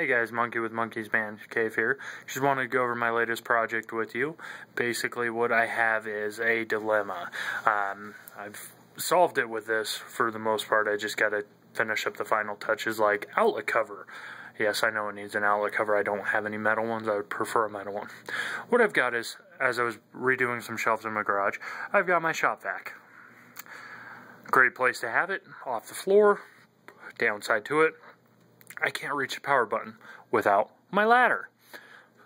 Hey guys, Monkey with Monkey's Man Cave here. Just wanted to go over my latest project with you. Basically what I have is a dilemma. I've solved it with this for the most part. I just got to finish up the final touches like outlet cover. Yes, I know it needs an outlet cover. I don't have any metal ones. I would prefer a metal one. What I've got is, as I was redoing some shelves in my garage, I've got my Shop-vac. Great place to have it, off the floor. Downside to it, I can't reach the power button without my ladder.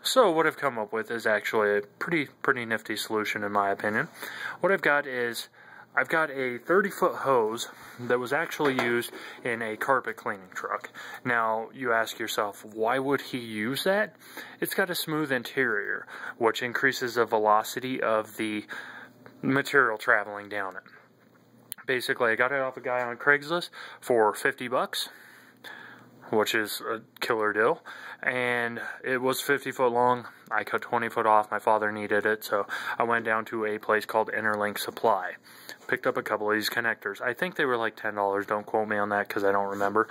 So what I've come up with is actually a pretty nifty solution in my opinion. What I've got is, I've got a 30-foot hose that was actually used in a carpet cleaning truck. Now, you ask yourself, why would he use that? It's got a smooth interior, which increases the velocity of the material traveling down it. Basically, I got it off a guy on Craigslist for 50 bucks, which is a killer deal, and it was 50 foot long. I cut 20 foot off. My father needed it, so I went down to a place called Interlink Supply. Picked up a couple of these connectors. I think they were like $10. Don't quote me on that because I don't remember.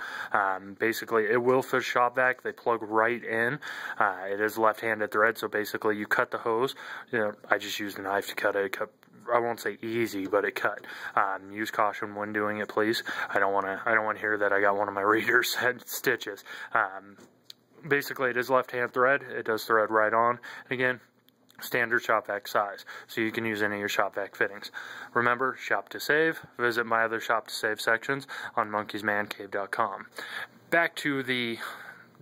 Basically, it will fit Shop-vac. They plug right in. It is left-handed thread, so basically you cut the hose. You know, I just used a knife to cut it. It cut, I won't say easy, but it cut. Use caution when doing it, please. I don't want to hear that I got one of my readers had stitches. Basically, it is left-hand thread. It does thread right on. Again, standard Shop-vac size, so you can use any of your Shop-vac fittings. Remember, shop to save. Visit my other shop to save sections on monkeysmancave.com. Back to the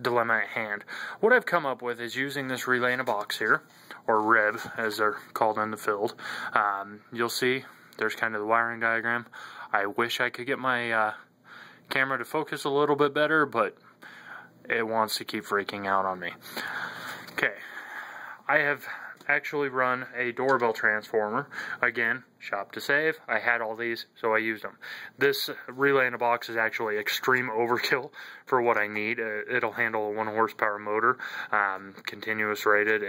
dilemma at hand. What I've come up with is using this relay in a box here, or rib as they're called in the field. You'll see there's kind of the wiring diagram. I wish I could get my camera to focus a little bit better, but it wants to keep freaking out on me. Okay, I have actually run a doorbell transformer. Again, shop to save. I had all these, so I used them. This relay in a box is actually extreme overkill for what I need. It'll handle a 1 horsepower motor, continuous rated.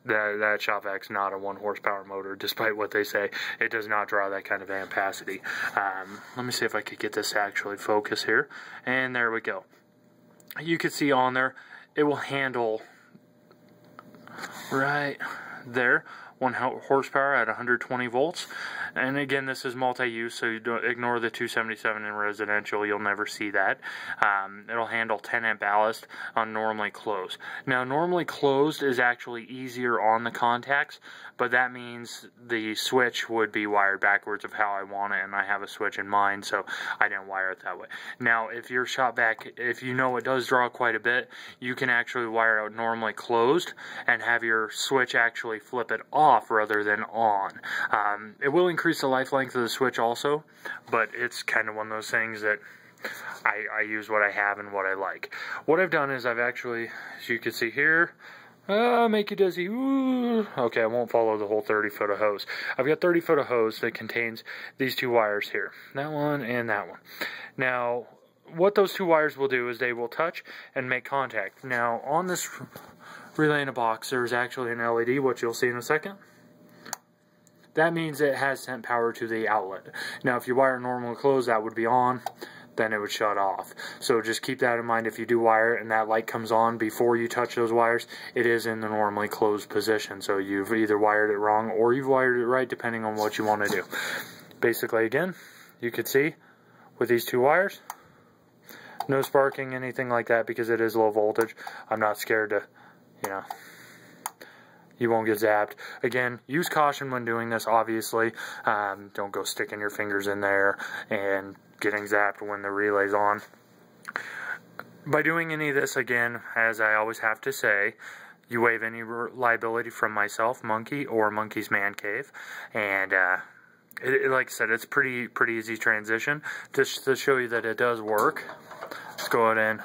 That Shop-vac's not a 1 horsepower motor, despite what they say. It does not draw that kind of ampacity. Let me see if I could get this to actually focus here. And there we go. You can see on there, it will handle right there, 1 horsepower at 120 volts. And again, this is multi-use, so you don't ignore the 277 in residential. You'll never see that. It'll handle 10 amp ballast on normally closed. Now, normally closed is actually easier on the contacts, but that means the switch would be wired backwards of how I want it, and I have a switch in mind, so I didn't wire it that way. Now, if your Shop-vac, if you know it does draw quite a bit, you can actually wire out normally closed and have your switch actually flip it off rather than on. It will increase the life length of the switch also, but it's kind of one of those things that I use what I have and what I like. What I've done is I've actually, as you can see here, make you dizzy. Ooh. Okay, I won't follow the whole 30 foot of hose. I've got 30 foot of hose that contains these 2 wires here. That one and that one. Now, what those 2 wires will do is they will touch and make contact. Now, on this relay in a box, there's actually an LED, which you'll see in a second. That means it has sent power to the outlet. Now, if you wire it normally closed, that would be on, then it would shut off. So just keep that in mind. If you do wire it and that light comes on before you touch those wires, it is in the normally closed position. So you've either wired it wrong or you've wired it right, depending on what you want to do. Basically, again, you could see with these 2 wires, no sparking, anything like that, because it is low voltage. I'm not scared to, you know, you won't get zapped. Again, use caution when doing this, obviously. Don't go sticking your fingers in there and getting zapped when the relay's on. By doing any of this, again, as I always have to say, you waive any liability from myself, Monkey, or Monkey's Man Cave. And like I said, it's pretty easy transition. Just to show you that it does work, let's go ahead and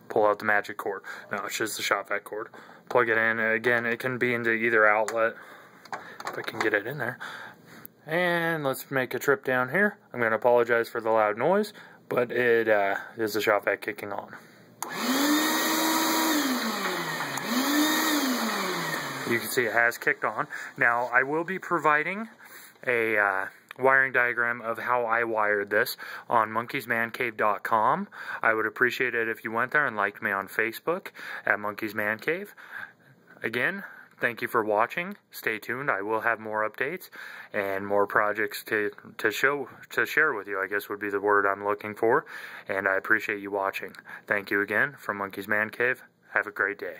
pull out the magic cord. No, it's just the Shop-vac cord. Plug it in. Again, it can be into either outlet, if I can get it in there. And let's make a trip down here. I'm going to apologize for the loud noise, but it is the Shop-vac kicking on. You can see it has kicked on. Now, I will be providing a wiring diagram of how I wired this on monkeysmancave.com. I would appreciate it if you went there and liked me on Facebook at Monkeys Man Cave. Again, thank you for watching. Stay tuned. I will have more updates and more projects to share with you, I guess would be the word I'm looking for. And I appreciate you watching. Thank you again from Monkeys Man Cave. Have a great day.